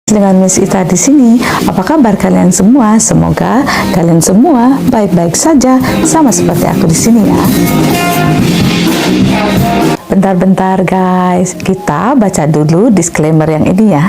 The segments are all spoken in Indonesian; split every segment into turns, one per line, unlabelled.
Dengan Miss Ita di sini. Apa kabar kalian semua? Semoga kalian semua baik-baik saja, sama seperti aku di sini ya. Bentar-bentar guys, kita baca dulu disclaimer yang ini ya.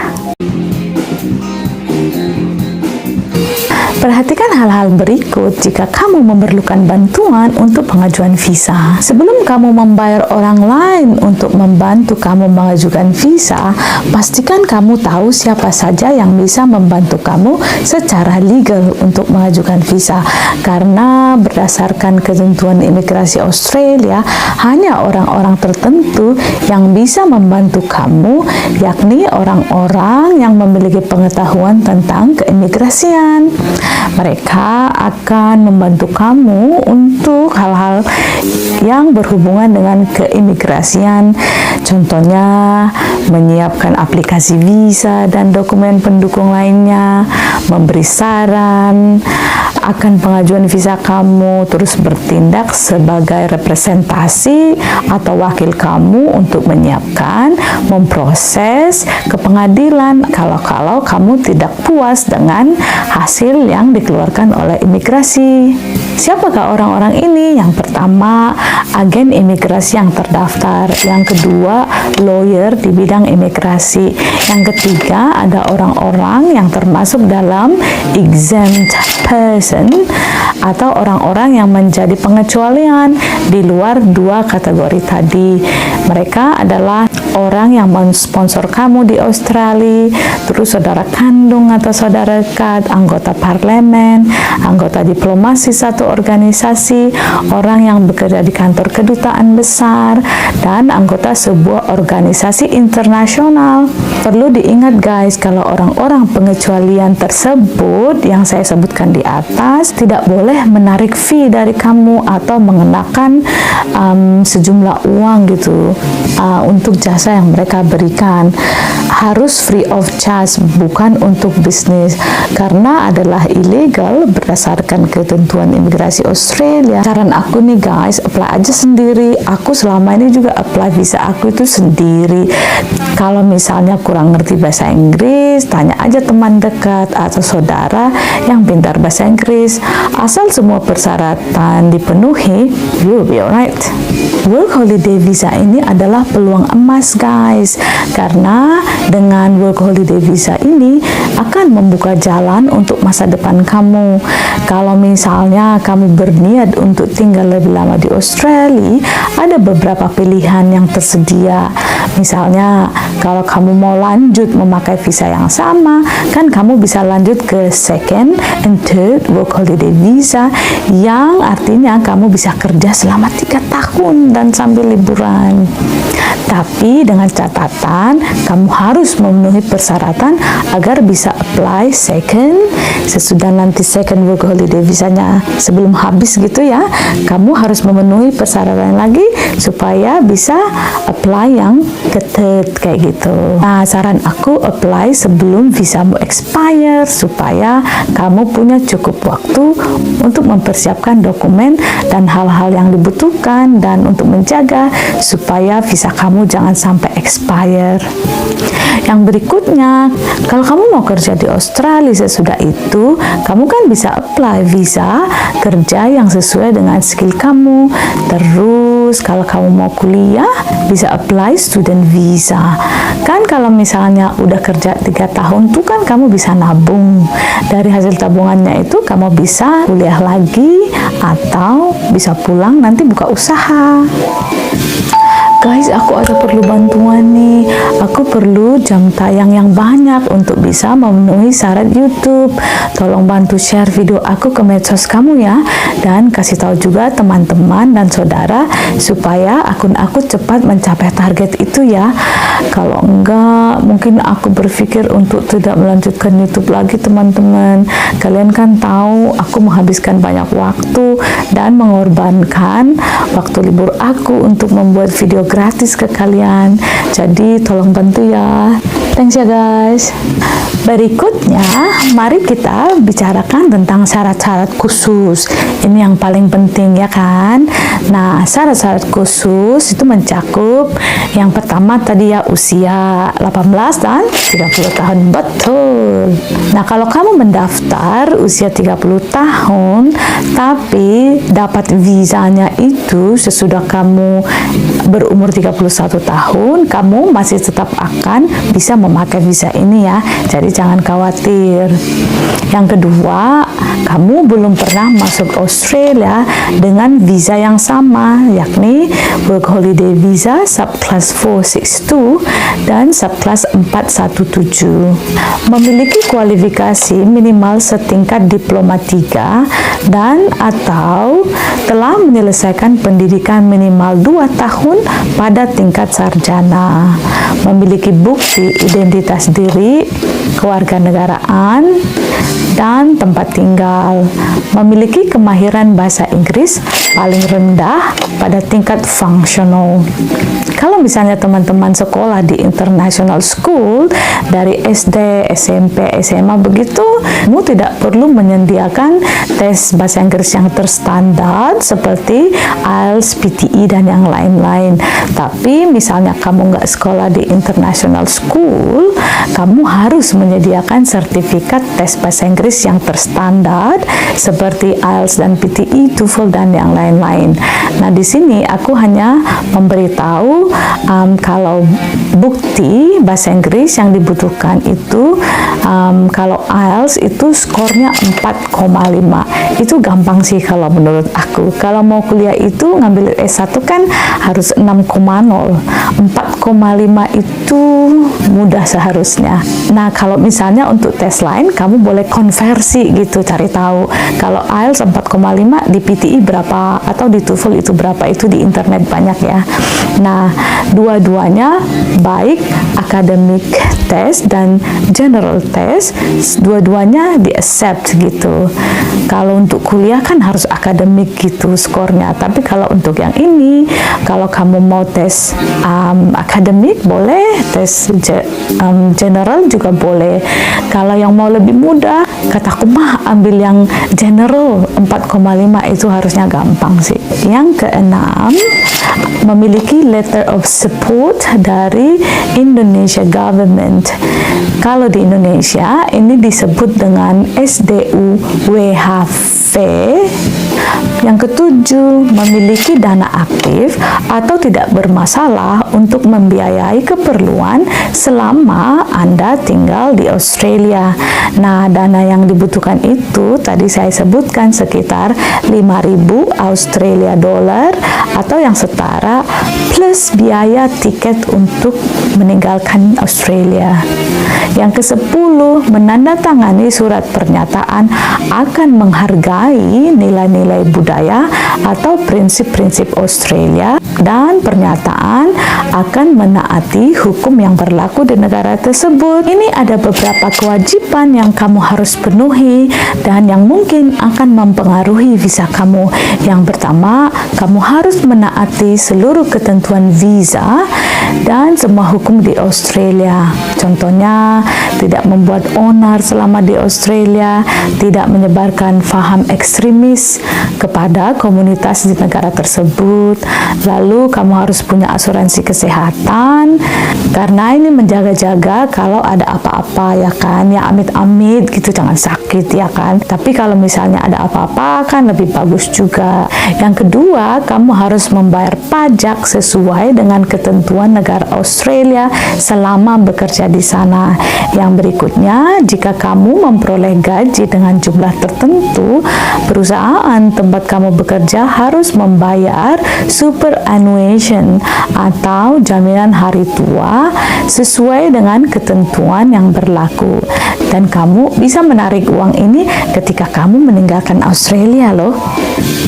Perhatikan hal-hal berikut jika kamu memerlukan bantuan untuk pengajuan visa. Sebelum kamu membayar orang lain untuk membantu kamu mengajukan visa, pastikan kamu tahu siapa saja yang bisa membantu kamu secara legal untuk mengajukan visa. Karena berdasarkan ketentuan imigrasi Australia, hanya orang-orang tertentu yang bisa membantu kamu, yakni orang-orang yang memiliki pengetahuan tentang keimigrasian. Mereka akan membantu kamu untuk hal-hal yang berhubungan dengan keimigrasian, contohnya menyiapkan aplikasi visa dan dokumen pendukung lainnya, memberi saran akan pengajuan visa kamu, terus bertindak sebagai representasi atau wakil kamu untuk menyiapkan, memproses ke pengadilan kalau kamu tidak puas dengan hasil yang dikeluarkan oleh imigrasi. Siapakah orang-orang ini? Yang pertama, agen imigrasi yang terdaftar. Yang kedua, lawyer di bidang imigrasi. Yang ketiga, ada orang-orang yang termasuk dalam exempt person atau orang-orang yang menjadi pengecualian di luar dua kategori tadi. Mereka adalah orang yang mensponsor kamu di Australia, terus saudara kandung atau saudara dekat, anggota parlemen, anggota diplomasi satu organisasi, orang yang bekerja di kantor kedutaan besar, dan anggota sebuah organisasi internasional. Perlu diingat guys, kalau orang-orang pengecualian tersebut yang saya sebutkan di atas tidak boleh menarik fee dari kamu atau mengenakan sejumlah uang gitu untuk jasa yang mereka berikan. Harus free of charge, bukan untuk bisnis, karena adalah ilegal berdasarkan ketentuan imigrasi Australia. Saran aku nih guys, apply aja sendiri. Aku selama ini juga apply visa aku itu sendiri. Kalau misalnya kurang ngerti bahasa Inggris, tanya aja teman dekat atau saudara yang pintar bahasa Inggris. Asal semua persyaratan dipenuhi, you'll be alright. Work holiday visa ini adalah peluang emas guys, karena dengan work holiday visa ini akan membuka jalan untuk masa depan kamu. Kalau misalnya kamu berniat untuk tinggal lebih lama di Australia, ada beberapa pilihan yang tersedia. Misalnya kalau kamu mau lanjut memakai visa yang sama, kan kamu bisa lanjut ke second and third work holiday visa, yang artinya kamu bisa kerja selama 3 tahun dan sambil liburan. Tapi dengan catatan, kamu harus memenuhi persyaratan agar bisa apply second. Sesudah nanti second work holiday visanya sebelum habis gitu ya, kamu harus memenuhi persyaratan lagi supaya bisa apply yang ke third kayak gitu. Nah, saran aku apply sebelum visamu expire supaya kamu punya cukup waktu untuk mempersiapkan dokumen dan hal-hal yang dibutuhkan, dan untuk menjaga supaya visa kamu jangan sampai expire. Yang berikutnya, kalau kamu mau kerja di Australia sesudah itu, kamu kan bisa apply visa kerja yang sesuai dengan skill kamu. Terus kalau kamu mau kuliah, bisa apply student visa. Kan kalau misalnya udah kerja 3 tahun tuh kan kamu bisa nabung. Dari hasil tabungannya itu kamu bisa kuliah lagi atau bisa pulang nanti buka usaha. Guys, aku ada perlu bantuan nih. Aku perlu jam tayang yang banyak untuk bisa memenuhi syarat YouTube. Tolong bantu share video aku ke medsos kamu ya, dan kasih tahu juga teman-teman dan saudara supaya akun aku cepat mencapai target itu ya. Kalau enggak, mungkin aku berpikir untuk tidak melanjutkan YouTube lagi teman-teman. Kalian kan tahu aku menghabiskan banyak waktu dan mengorbankan waktu libur aku untuk membuat video gratis ke kalian. Jadi tolong bantu ya. Thanks ya guys. Berikutnya, mari kita bicarakan tentang syarat-syarat khusus. Ini yang paling penting ya kan. Nah, syarat-syarat khusus itu mencakup yang pertama tadi ya usia 18 dan 30 tahun. Betul. Nah, kalau kamu mendaftar usia 30 tahun tapi dapat visanya itu sesudah kamu berumur 31 tahun, kamu masih tetap akan bisa memakai visa ini ya. Jadi jangan khawatir. Yang kedua, kamu belum pernah masuk Australia dengan visa yang sama, yakni Work Holiday Visa subclass 462 dan subclass 417. Memiliki kualifikasi minimal setingkat diploma 3 dan atau telah menyelesaikan pendidikan minimal 2 tahun pada tingkat sarjana. Memiliki bukti identitas diri, kewarganegaraan, dan tempat tinggal. Memiliki kemahiran bahasa Inggris paling rendah pada tingkat fungsional. Kalau misalnya teman-teman sekolah di international school dari SD, SMP, SMA begitu, kamu tidak perlu menyediakan tes bahasa Inggris yang terstandar seperti IELTS, PTE, dan yang lain-lain. Tapi misalnya kamu nggak sekolah di international school, kamu harus menyediakan sertifikat tes bahasa Inggris yang terstandar seperti IELTS dan PTE, TOEFL, dan yang lain-lain. Nah, di sini aku hanya memberitahu kalau bukti bahasa Inggris yang dibutuhkan itu kalau IELTS itu skornya 4,5. Itu gampang sih kalau menurut aku. Kalau mau kuliah itu ngambil S1 kan harus 6,0. 4,5 itu mudah seharusnya. Nah, kalau misalnya untuk tes lain kamu boleh konversi gitu, cari tahu. Kalau IELTS 4,5 di PTE berapa atau di TOEFL itu berapa, itu di internet banyak ya. Nah, dua-duanya baik academic test dan general test, dua-duanya di accept gitu. Kalau untuk kuliah kan harus akademik gitu skornya, tapi kalau untuk yang ini, kalau kamu mau tes akademik boleh, tes general juga boleh. Kalau yang mau lebih mudah, kataku mah ambil yang general 4,5 itu harusnya gampang sih. Yang keenam, memiliki letter of support dari Indonesia government. Kalau di Indonesia ini disebut dengan SDU-WHV. Yang ketujuh, memiliki dana aktif atau tidak bermasalah untuk membiayai keperluan selama Anda tinggal di Australia. Nah, dana yang dibutuhkan itu tadi saya sebutkan sekitar 5.000 Australia dollar atau yang setara plus biaya tiket untuk meninggalkan Australia. Yang ke-10, menandatangani surat pernyataan akan menghargai nilai-nilai budaya atau prinsip-prinsip Australia dan pernyataan akan menaati hukum yang berlaku di negara tersebut. Ini ada beberapa kewajiban yang kamu harus penuhi dan yang mungkin akan mempengaruhi visa kamu. Yang pertama, kamu harus menaati seluruh ketentuan visa dan semua hukum di Australia. Contohnya, tidak membuat onar selama di Australia, tidak menyebarkan faham ekstremis kepada komunitas di negara tersebut. Lalu kamu harus punya asuransi kesehatan karena ini menjaga-jaga kalau ada apa-apa ya kan, ya amit-amit gitu, jangan sakit ya kan. Tapi kalau misalnya ada apa-apa kan lebih bagus juga. Yang kedua, kamu harus membayar pajak sesuai dengan ketentuan negara Australia selama bekerja di sana. Yang berikutnya, jika kamu memperoleh gaji dengan jumlah tertentu, perusahaan tempat kamu bekerja harus membayar superannuation atau jaminan hari tua sesuai dengan ketentuan yang berlaku. Dan kamu bisa menarik uang ini ketika kamu meninggalkan Australia loh.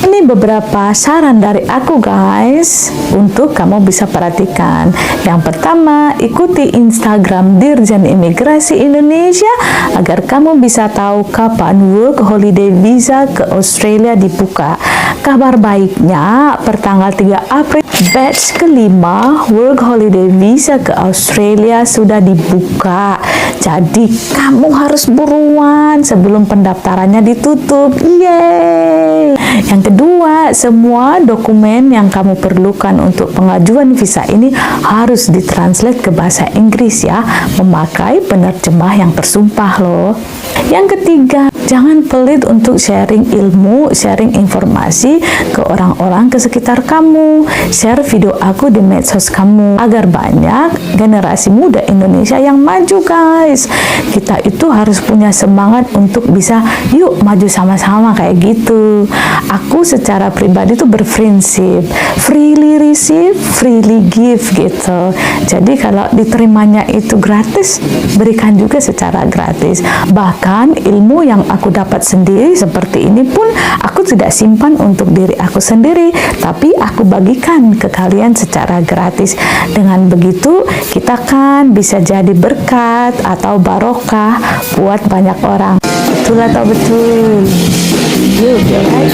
Ini beberapa saran dari aku guys untuk kamu bisa perhatikan. Yang pertama, ikuti Instagram Dirjen Imigrasi Indonesia agar kamu bisa tahu kapan Work Holiday Visa ke Australia dibuka. Kabar baiknya, pertanggal 3 April batch kelima Work Holiday Visa ke Australia sudah dibuka. Jadi kamu harus buruan sebelum pendaftarannya ditutup. Yeay! Yang kedua, semua dokumen yang kamu perlukan untuk pengajuan visa ini harus ditranslate ke bahasa Inggris ya, memakai penerjemah yang tersumpah loh. Yang ketiga, jangan pelit untuk sharing ilmu, sharing informasi ke orang-orang ke sekitar kamu. Share video aku di medsos kamu agar banyak generasi muda Indonesia yang maju, guys. Kita itu harus punya semangat untuk bisa yuk maju sama-sama kayak gitu. Aku secara pribadi tuh berprinsip freely receive, freely give gitu. Jadi kalau diterimanya itu gratis, berikan juga secara gratis. Bahkan ilmu yang aku dapat sendiri seperti ini pun aku tidak simpan untuk diri aku sendiri, tapi aku bagikan ke kalian secara gratis. Dengan begitu kita kan bisa jadi berkat atau barokah buat banyak orang. Betul atau betul? You, right?